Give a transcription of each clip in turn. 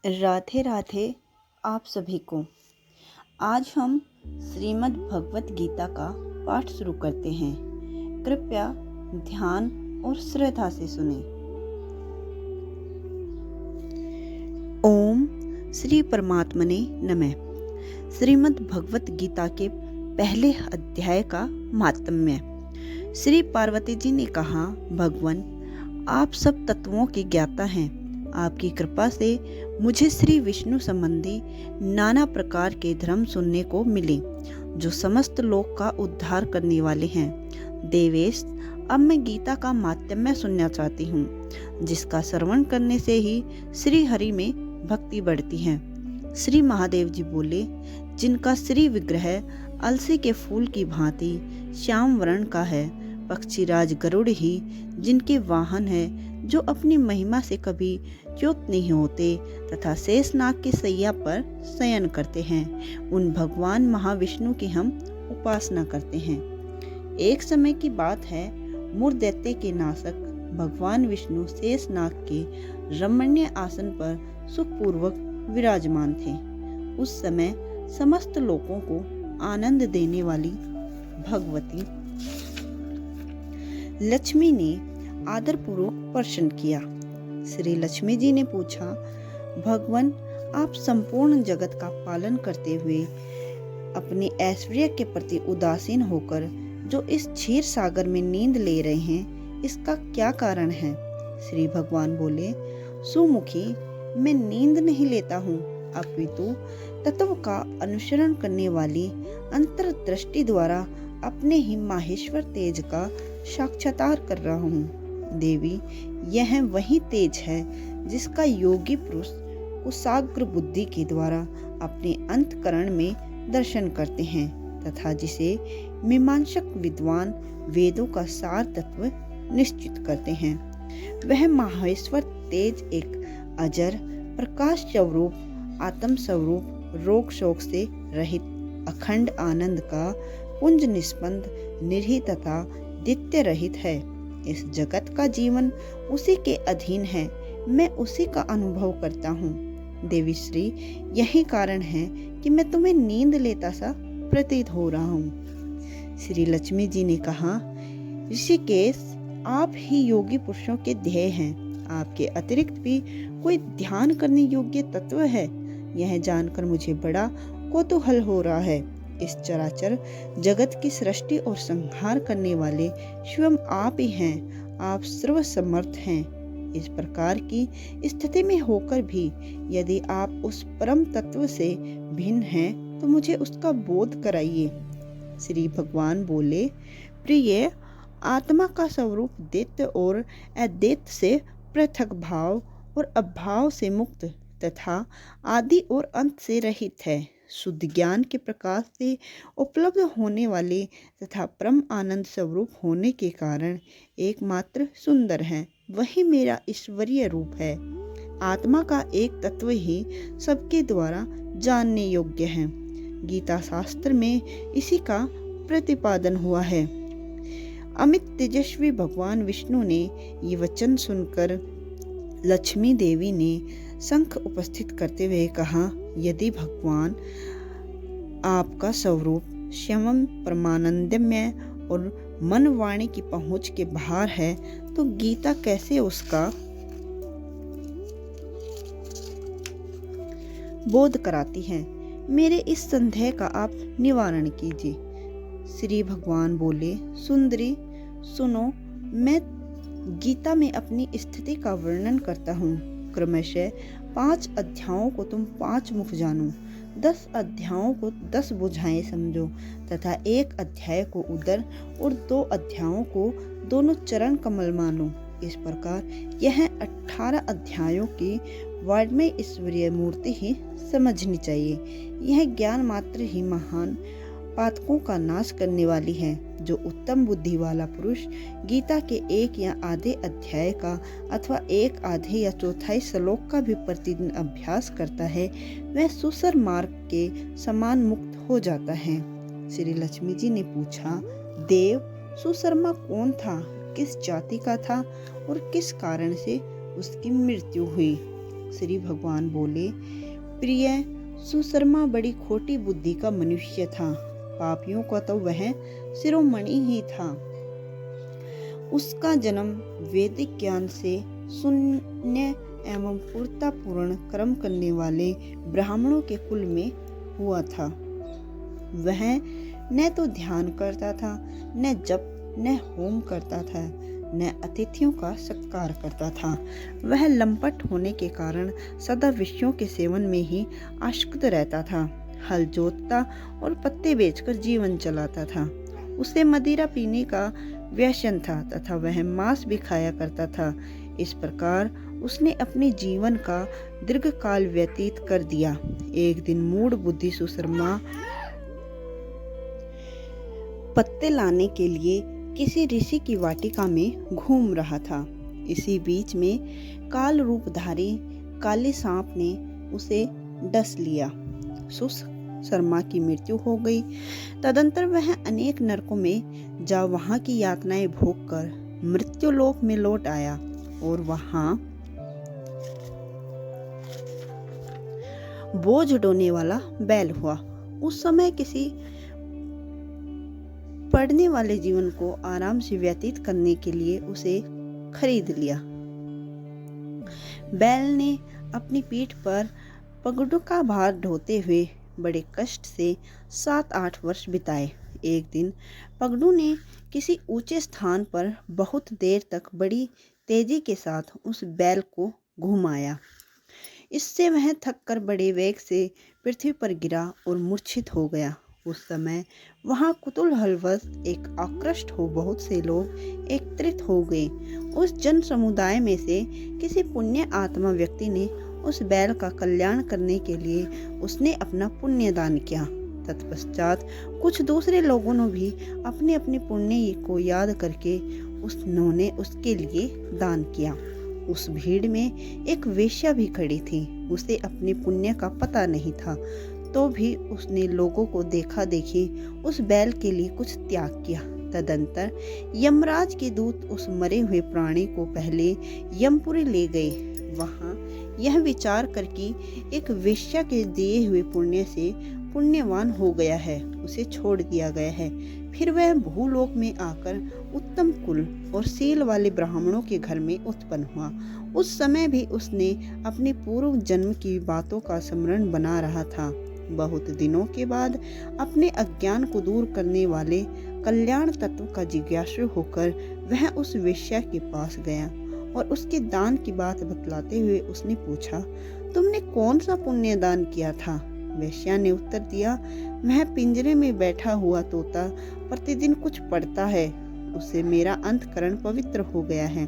राधे राधे आप सभी को। आज हम श्रीमद् भगवत गीता का पाठ शुरू करते हैं। कृपया ध्यान और श्रद्धा से सुने। ओम श्री परमात्मने नमः। श्रीमद् भगवत गीता के पहले अध्याय का माहात्म्य। श्री पार्वती जी ने कहा, भगवान आप सब तत्वों के ज्ञाता हैं। आपकी कृपा से मुझे श्री विष्णु संबंधी नाना प्रकार के धर्म सुनने को मिले जो समस्त लोक का उद्धार करने वाले हैं। देवेश, अब मैं गीता का माहात्म्य सुनना चाहती हूँ, जिसका श्रवण करने से ही श्री हरि में भक्ति बढ़ती है। श्री महादेव जी बोले, जिनका श्री विग्रह अलसी के फूल की भांति श्याम वर्ण का है, पक्षीराज गरुड़ ही जिनके वाहन है, जो अपनी महिमा से कभी च्युत नहीं होते तथा शेषनाग की सैया पर शयन करते हैं, उन भगवान महाविष्णु की हम उपासना करते हैं। एक समय की बात है, मूर्दैत्य के नाशक भगवान विष्णु शेषनाग के रमणीय आसन पर सुखपूर्वक विराजमान थे। उस समय समस्त लोगों को आनंद देने वाली भगवती लक्ष्मी ने आदरपूर्वक प्रश्न किया। श्री लक्ष्मी जी ने पूछा, भगवान आप संपूर्ण जगत का पालन करते हुए अपने ऐश्वर्य के प्रति उदासीन होकर जो इस क्षीर सागर में नींद ले रहे हैं, इसका क्या कारण है? श्री भगवान बोले, सुमुखी, मैं नींद नहीं लेता हूँ, अपितु तत्व का अनुसरण करने वाली अंतर्दृष्टि द्वारा अपने ही माहेश्वर तेज का साक्षात्कार कर रहा हूँ। देवी, यह वही तेज है जिसका योगी पुरुष कुशाग्र बुद्धि के द्वारा अपने अंतकरण में दर्शन करते हैं तथा जिसे मीमांसक विद्वान वेदों का सार तत्व निश्चित करते हैं। वह माहेश्वर तेज एक अजर प्रकाश स्वरूप, आत्म स्वरूप, रोग शोक से रहित अखंड आनंद का पुंज निष्पन्द, निर्ही तथा द्वितीय रहित है। इस जगत का जीवन उसी के अधीन है, मैं उसी का अनुभव करता हूँ। देवी श्री, यही कारण है कि मैं तुम्हें नींद लेता सा प्रतीत हो रहा हूँ। श्री लक्ष्मी जी ने कहा, ऋषिकेश, आप ही योगी पुरुषों के ध्येय हैं। आपके अतिरिक्त भी कोई ध्यान करने योग्य तत्व है, यह जानकर मुझे बड़ा कौतूहल हो रहा है। इस चराचर जगत की सृष्टि और संहार करने वाले स्वयं आप ही हैं। आप सर्वसमर्थ हैं। इस प्रकार की स्थिति में होकर भी यदि आप उस परम तत्व से भिन्न हैं, तो मुझे उसका बोध कराइए। श्री भगवान बोले, प्रिय, आत्मा का स्वरूप दैत्य और अदैत्य से पृथक भाव और अभाव से मुक्त तथा आदि और अंत से रहित है। शुद्ध ज्ञान के प्रकाश से उपलब्ध होने वाले तथा परम आनंद स्वरूप होने के कारण एकमात्र सुंदर है, वही मेरा ईश्वरीय रूप है। आत्मा का एक तत्व ही सबके द्वारा जानने योग्य है। गीता शास्त्र में इसी का प्रतिपादन हुआ है। अमित तेजस्वी भगवान विष्णु ने ये वचन सुनकर लक्ष्मी देवी ने शंख उपस्थित करते हुए कहा, यदि भगवान आपका स्वरूप श्याम परमानंदमय और मन वाणी की पहुंच के बाहर है, तो गीता कैसे उसका बोध कराती है? मेरे इस संदेह का आप निवारण कीजिए। श्री भगवान बोले, सुंदरी सुनो, मैं गीता में अपनी स्थिति का वर्णन करता हूँ। क्रमशः 5 अध्यायों को तुम 5 मुख जानो, 10 अध्यायों को 10 बुझाएं समझो तथा 1 अध्याय को उदर और 2 अध्यायों को दोनों चरण कमल मानो। इस प्रकार यह 18 अध्यायों की वाड्मय ईश्वरीय मूर्ति ही समझनी चाहिए। यह ज्ञान मात्र ही महान पातकों का नाश करने वाली है। जो उत्तम बुद्धि वाला पुरुष गीता के 1 या आधे अध्याय का अथवा 1 आधे या चौथाई श्लोक का भी प्रतिदिन अभ्यास करता है, वह सुसर मार्ग के समान मुक्त हो जाता है। श्री लक्ष्मी जी ने पूछा, देव, सुशर्मा कौन था, किस जाति का था और किस कारण से उसकी मृत्यु हुई? श्री भगवान बोले, प्रिय, सुशर्मा बड़ी खोटी बुद्धि का मनुष्य था। पापियों का तो वह शिरोमणि ही था। उसका जन्म वैदिक ज्ञान से शून्य एवं पूर्णतापूर्ण कर्म करने वाले ब्राह्मणों के कुल में हुआ था। वह न तो ध्यान करता था, न जप, न होम करता था, न अतिथियों का सत्कार करता था। वह लंपट होने के कारण सदा विषयों के सेवन में ही आसक्त रहता था। हल जोतता और पत्ते बेचकर जीवन चलाता था। उसे मदिरा पीने का व्यसन था तथा वह मांस भी खाया करता था। इस प्रकार उसने अपने जीवन का दीर्घकाल व्यतीत कर दिया। एक दिन मूढ़ बुद्धि सुशर्मा पत्ते लाने के लिए किसी ऋषि की वाटिका में घूम रहा था। इसी बीच में काल रूपधारी काले सांप ने उसे डस लिया। सुशर्मा की मृत्यु हो गई। तदंतर वह अनेक नरकों में जा वहां की यातनाएं भोगकर मृत्युलोक में लौट आया और वहां बोझ ढोने वाला बैल हुआ। उस समय किसी पढ़ने वाले जीवन को आराम से व्यतीत करने के लिए उसे खरीद लिया। बैल ने अपनी पीठ पर पगडों का भार ढोते हुए बड़े कष्ट से 7-8 वर्ष बिताए। एक दिन पगडू ने किसी ऊंचे स्थान पर बहुत देर तक बड़ी तेजी के साथ उस बैल को घुमाया। इससे वह थककर बड़े वेग से पृथ्वी पर गिरा और मूर्छित हो गया। उस समय वहां कुतूहलवश एक आकृष्ट हो बहुत से लोग एकत्रित हो गए। उस जन समुदाय में से किसी पुण्य आत्मा व्यक्ति ने उस बैल का कल्याण करने के लिए उसने अपना पुण्य दान किया। तत्पश्चात कुछ दूसरे लोगों ने भी अपने अपने पुण्य को याद करके उन्होंने उसके लिए दान किया। उस भीड़ में एक वेश्या भी खड़ी थी। उसे अपने पुण्य का पता नहीं था, तो भी उसने लोगों को देखा देखी उस बैल के लिए कुछ त्याग किया। तदंतर यमराज के दूत उस मरे हुए प्राणी को पहले यमपुरी ले गए। वहां यह विचार करके एक वेश्या के दिए हुए पुण्य से पुण्यवान हो गया है, उसे छोड़ दिया गया है। फिर वह भूलोक में आकर उत्तम कुल और शील वाले ब्राह्मणों के घर में उत्पन्न हुआ। उस समय भी उसने अपने पूर्व जन्म की बातों का स्मरण बना रहा था। बहुत दिनों के बाद अपने अज्ञान को दूर करने वाले कल्याण तत्व का जिज्ञासु होकर वह उस वेश्या के पास गया और उसके दान की बात बतलाते हुए उसने पूछा, तुमने कौन सा पुण्य दान किया था? वेश्या ने उत्तर दिया, वह पिंजरे में बैठा हुआ तोता प्रतिदिन कुछ पढ़ता है, उससे मेरा अंतकरण पवित्र हो गया है।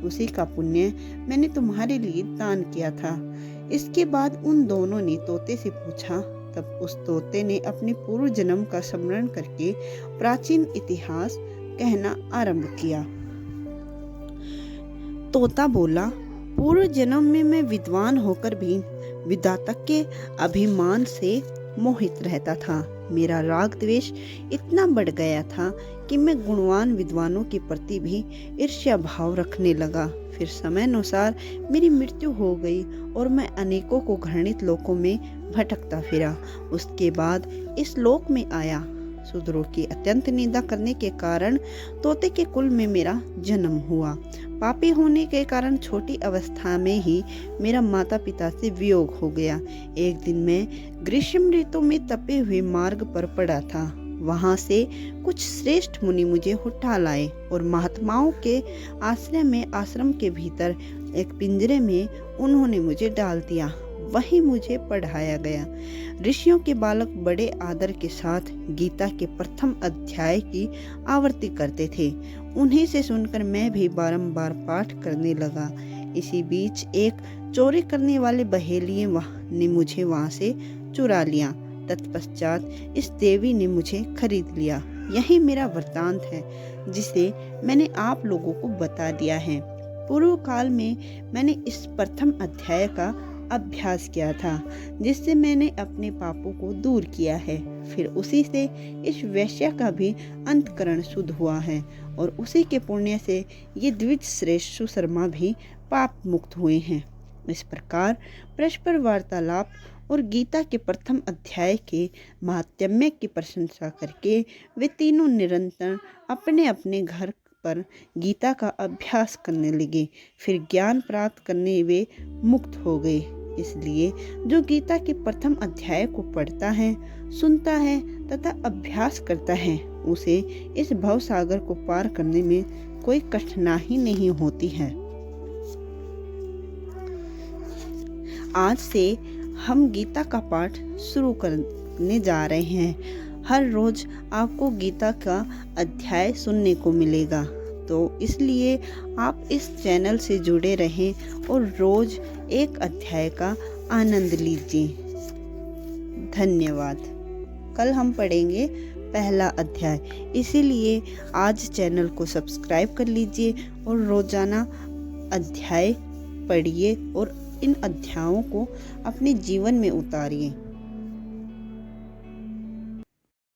उसी का पुण्य मैंने तुम्हारे लिए दान किया था। इसके बाद उन दोनों ने तोते से पूछा। तब उस तोते ने अपने पूर्व जन्म का स्मरण करके प्राचीन इतिहास कहना आरंभ किया। तोता बोला, पूर्व जन्म में मैं विद्वान होकर भी विधाता के अभिमान से मोहित रहता था। मेरा राग द्वेष इतना बढ़ गया था कि मैं गुणवान विद्वानों के प्रति भी ईर्ष्या भाव रखने लगा। फिर समय अनुसार मेरी मृत्यु हो गई और मैं अनेकों को घृणित लोकों में भटकता फिरा। उसके बाद इस लोक में आया। शूद्रों की अत्यंत निंदा करने के कारण तोते के कुल में मेरा जन्म हुआ। पापी होने के कारण छोटी अवस्था में ही मेरा माता पिता से वियोग हो गया। एक दिन मैं ग्रीष्म ऋतु में तपे हुए मार्ग पर पड़ा था। वहां से कुछ श्रेष्ठ मुनि मुझे उठा लाए और महात्माओं के आश्रय में आश्रम के भीतर एक पिंजरे में उन्होंने मुझे डाल दिया। वहीं मुझे पढ़ाया गया। ऋषियों के बालक बड़े आदर के साथ गीता के प्रथम अध्याय की आवृत्ति करते थे। उन्हीं से सुनकर मैं भी बारंबार पाठ करने लगा। इसी बीच एक चोरी करने वाले बहेलिये ने मुझे वहां से चुरा लिया। तत्पश्चात इस देवी ने मुझे खरीद लिया। यही मेरा वृत्तांत है जिसे मैंने आप लोगों को बता दिया है। पूर्व काल में मैंने इस प्रथम अध्याय का अभ्यास किया था, जिससे मैंने अपने पापों को दूर किया है। फिर उसी से इस वैश्य का भी अंतकरण शुद्ध हुआ है और उसी के पुण्य से ये द्विज श्रेष्ठ सुशर्मा भी पाप मुक्त हुए हैं। इस प्रकार परस्पर वार्तालाप और गीता के प्रथम अध्याय के महात्म्य की प्रशंसा करके वे तीनों निरंतर अपने अपने घर पर गीता का अभ्यास करने लगे। फिर ज्ञान प्राप्त करने वे मुक्त हो गए। इसलिए जो गीता के प्रथम अध्याय को पढ़ता है, सुनता है तथा अभ्यास करता है, उसे इस भव सागर को पार करने में कोई कठिनाई नहीं होती है। आज से हम गीता का पाठ शुरू करने जा रहे हैं। हर रोज आपको गीता का अध्याय सुनने को मिलेगा, तो इसलिए आप इस चैनल से जुड़े रहें और रोज एक अध्याय का आनंद लीजिए। धन्यवाद। कल हम पढ़ेंगे पहला अध्याय, इसीलिए आज चैनल को सब्सक्राइब कर लीजिए और रोजाना अध्याय पढ़िए और इन अध्यायों को अपने जीवन में उतारिए।